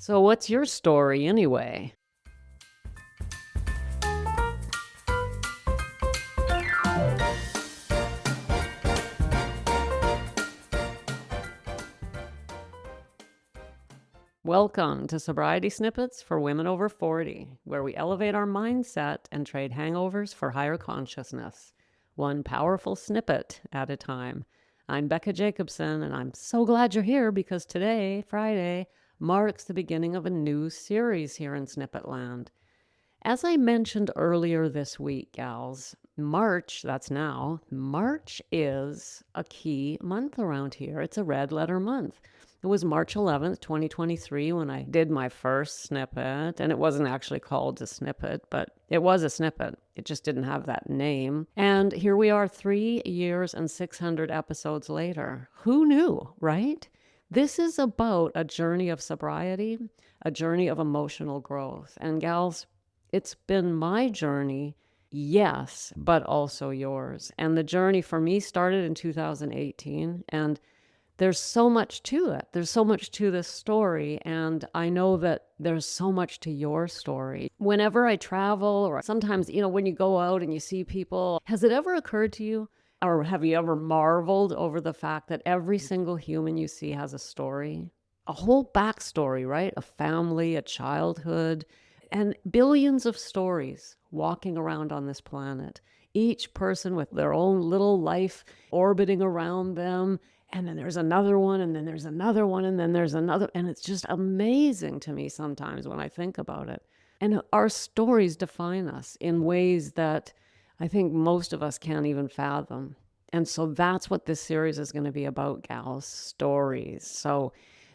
So, what's your story anyway? Welcome to Sobriety Snippets for Women Over 40, where we elevate our mindset and trade hangovers for higher consciousness, one powerful snippet at a time. I'm Becca Jacobson, and I'm so glad you're here because today, Friday, marks the beginning of a new series here in Snippet Land. As I mentioned earlier this week, gals, March is a key month around here. It's a red letter month. It was March 11th, 2023 when I did my first snippet, and it wasn't actually called a snippet, but it was a snippet. It just didn't have that name. And here we are 3 years and 600 episodes later. Who knew, right? This is about a journey of sobriety, a journey of emotional growth. And gals, it's been my journey, yes, but also yours. And the journey for me started in 2018, and there's so much to it. There's so much to this story, and I know that there's so much to your story. Whenever I travel, or sometimes, when you go out and you see people, has it ever occurred to you, or have you ever marveled over the fact that every single human you see has a story? A whole backstory, right? A family, a childhood, and billions of stories walking around on this planet. Each person with their own little life orbiting around them. And then there's another one, and then there's another one, and then there's another. And it's just amazing to me sometimes when I think about it. And our stories define us in ways that I think most of us can't even fathom. And so that's what this series is going to be about, gals, stories. So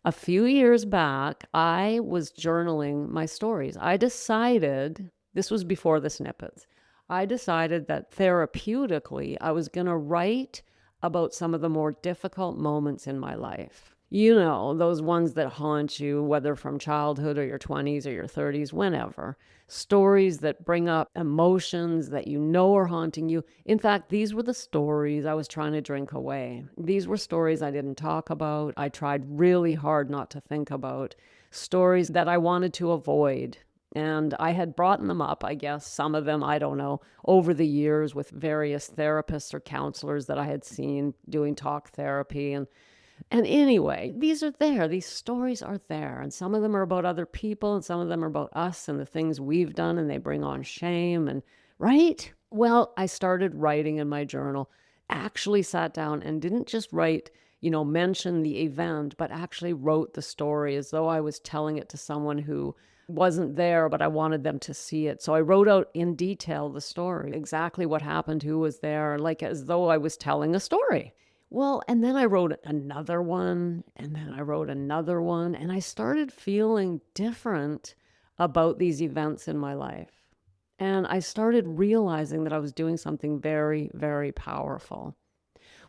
a few years back, I was journaling my stories. I decided, this was before the snippets, I decided that therapeutically, I was going to write about some of the more difficult moments in my life. Those ones that haunt you, whether from childhood or your 20s or your 30s, whenever. Stories that bring up emotions that are haunting you. In fact, these were the stories I was trying to drink away. These were stories I didn't talk about. I tried really hard not to think about. Stories that I wanted to avoid. And I had brought them up, I guess, some of them, I don't know, over the years with various therapists or counselors that I had seen doing talk therapy. And anyway, these are there. These stories are there. And some of them are about other people, and some of them are about us and the things we've done, and they bring on shame. And right? Well, I started writing in my journal, actually sat down and didn't just write, mention the event, but actually wrote the story as though I was telling it to someone who wasn't there, but I wanted them to see it. So I wrote out in detail the story, exactly what happened, who was there, like as though I was telling a story. Well, and then I wrote another one, and then I wrote another one, and I started feeling different about these events in my life. And I started realizing that I was doing something very, very powerful.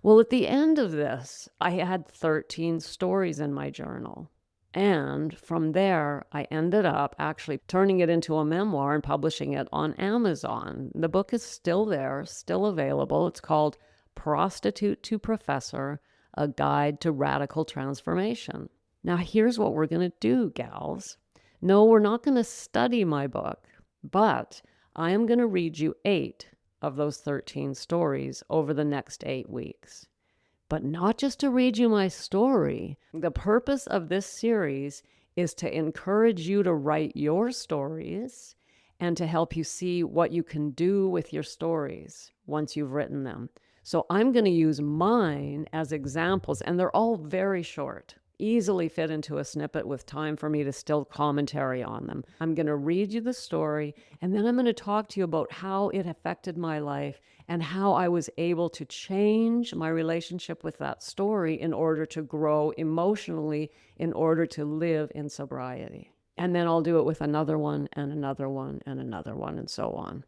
Well, at the end of this, I had 13 stories in my journal. And from there, I ended up actually turning it into a memoir and publishing it on Amazon. The book is still there, still available. It's called Prostitute to Professor, A Guide to Radical Transformation. Now, here's what we're going to do, gals. No, we're not going to study my book, but I am going to read you 8 of those 13 stories over the next 8 weeks. But not just to read you my story. The purpose of this series is to encourage you to write your stories and to help you see what you can do with your stories once you've written them. So I'm going to use mine as examples, and they're all very short, easily fit into a snippet with time for me to still commentary on them. I'm going to read you the story, and then I'm going to talk to you about how it affected my life and how I was able to change my relationship with that story in order to grow emotionally, in order to live in sobriety. And then I'll do it with another one and another one and another one and so on.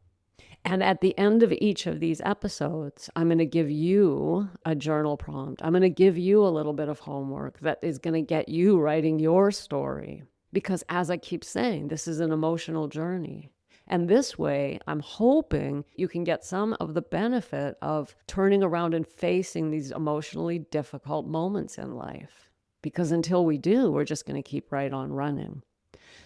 And at the end of each of these episodes, I'm going to give you a journal prompt. I'm going to give you a little bit of homework that is going to get you writing your story. Because as I keep saying, this is an emotional journey. And this way, I'm hoping you can get some of the benefit of turning around and facing these emotionally difficult moments in life. Because until we do, we're just going to keep right on running.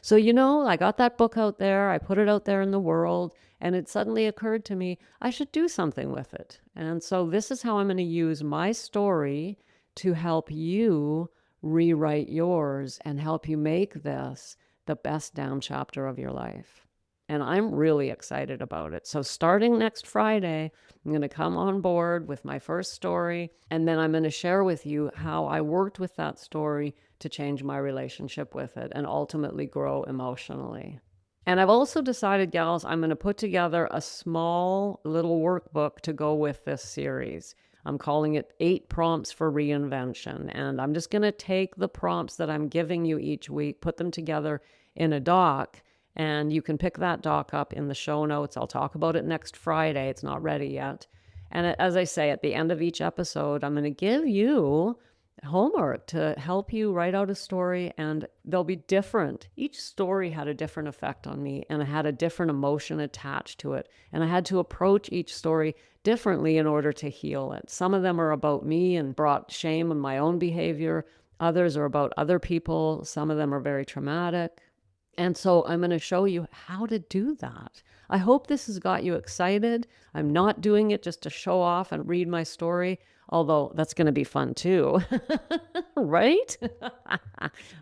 So, I got that book out there, I put it out there in the world, and it suddenly occurred to me I should do something with it. And so, this is how I'm going to use my story to help you rewrite yours and help you make this the best down chapter of your life. And I'm really excited about it. So, starting next Friday, I'm going to come on board with my first story, and then I'm going to share with you how I worked with that story to change my relationship with it and ultimately grow emotionally. And I've also decided, gals, I'm going to put together a small little workbook to go with this series. I'm calling it 8 Prompts for Reinvention. And I'm just going to take the prompts that I'm giving you each week, put them together in a doc, and you can pick that doc up in the show notes. I'll talk about it next Friday. It's not ready yet. And as I say, at the end of each episode, I'm going to give you homework to help you write out a story, and they'll be different. Each story had a different effect on me, and I had a different emotion attached to it. And I had to approach each story differently in order to heal it. Some of them are about me and brought shame on my own behavior. Others are about other people. Some of them are very traumatic. And so I'm going to show you how to do that. I hope this has got you excited. I'm not doing it just to show off and read my story, although that's going to be fun too. Right?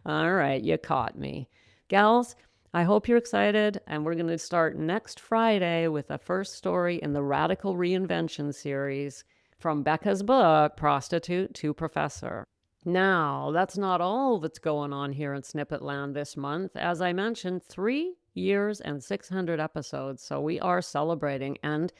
All right, you caught me. Gals, I hope you're excited, and we're going to start next Friday with the first story in the Radical Reinvention series from Becca's book, Prostitute to Professor. Now, that's not all that's going on here in Snippet Land this month. As I mentioned, 3 years and 600 episodes, so we are celebrating. And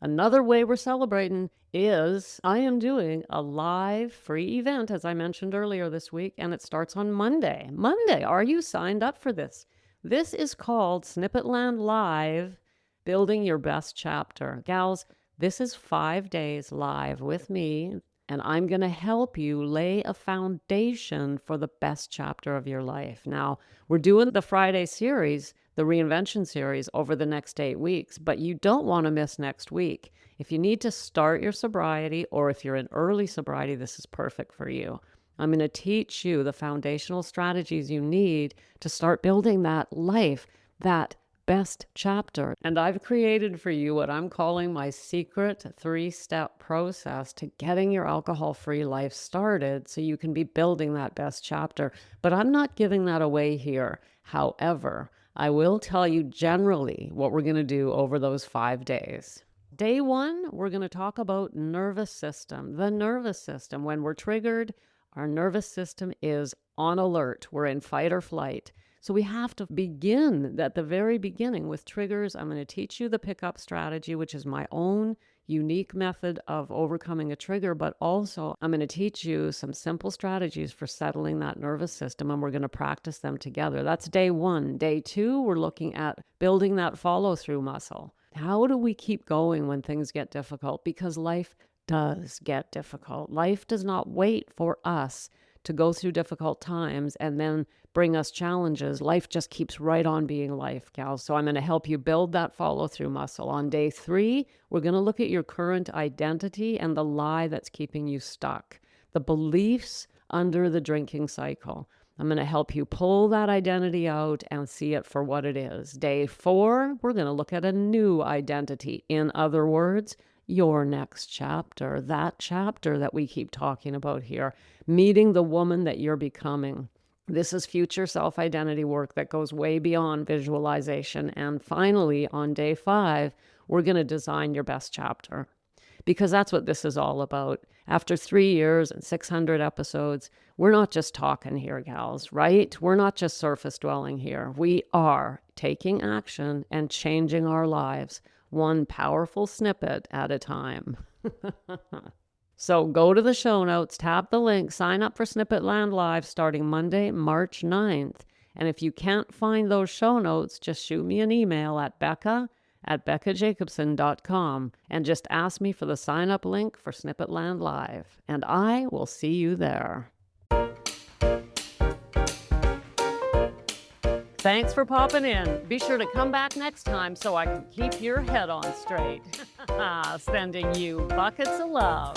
another way we're celebrating is I am doing a live free event, as I mentioned earlier this week, and it starts on Monday. Monday, are you signed up for this? This is called Snippet Land Live, Building Your Best Chapter. Gals, this is 5 days live with me, and I'm going to help you lay a foundation for the best chapter of your life. Now, we're doing the Friday series, the Reinvention series, over the next 8 weeks, but you don't want to miss next week. If you need to start your sobriety, or if you're in early sobriety, this is perfect for you. I'm going to teach you the foundational strategies you need to start building that life, that best chapter. And I've created for you what I'm calling my secret 3-step process to getting your alcohol-free life started so you can be building that best chapter. But I'm not giving that away here. However, I will tell you generally what we're going to do over those 5 days. Day 1, we're going to talk about nervous system. The nervous system. When we're triggered, our nervous system is on alert. We're in fight or flight. So we have to begin at the very beginning with triggers. I'm going to teach you the pickup strategy, which is my own unique method of overcoming a trigger, but also I'm going to teach you some simple strategies for settling that nervous system, and we're going to practice them together. That's day 1. Day 2, we're looking at building that follow-through muscle. How do we keep going when things get difficult? Because life does get difficult. Life does not wait for us to go through difficult times and then bring us challenges. Life just keeps right on being life, gals. So I'm going to help you build that follow-through muscle. On day 3, we're going to look at your current identity and the lie that's keeping you stuck, the beliefs under the drinking cycle. I'm going to help you pull that identity out and see it for what it is. Day 4, we're going to look at a new identity. In other words, your next chapter, that chapter that we keep talking about here, meeting the woman that you're becoming. This is future self-identity work that goes way beyond visualization. And finally, on day 5, we're going to design your best chapter, because that's what this is all about. After 3 years and 600 episodes, we're not just talking here, gals, right? We're not just surface dwelling here. We are taking action and changing our lives, one powerful snippet at a time. So go to the show notes, tap the link, sign up for Snippet Land Live starting Monday, March 9th. And if you can't find those show notes, just shoot me an email at becca@beccajacobson.com and just ask me for the sign up link for Snippet Land Live. And I will see you there. Thanks for popping in. Be sure to come back next time so I can keep your head on straight. Sending you buckets of love.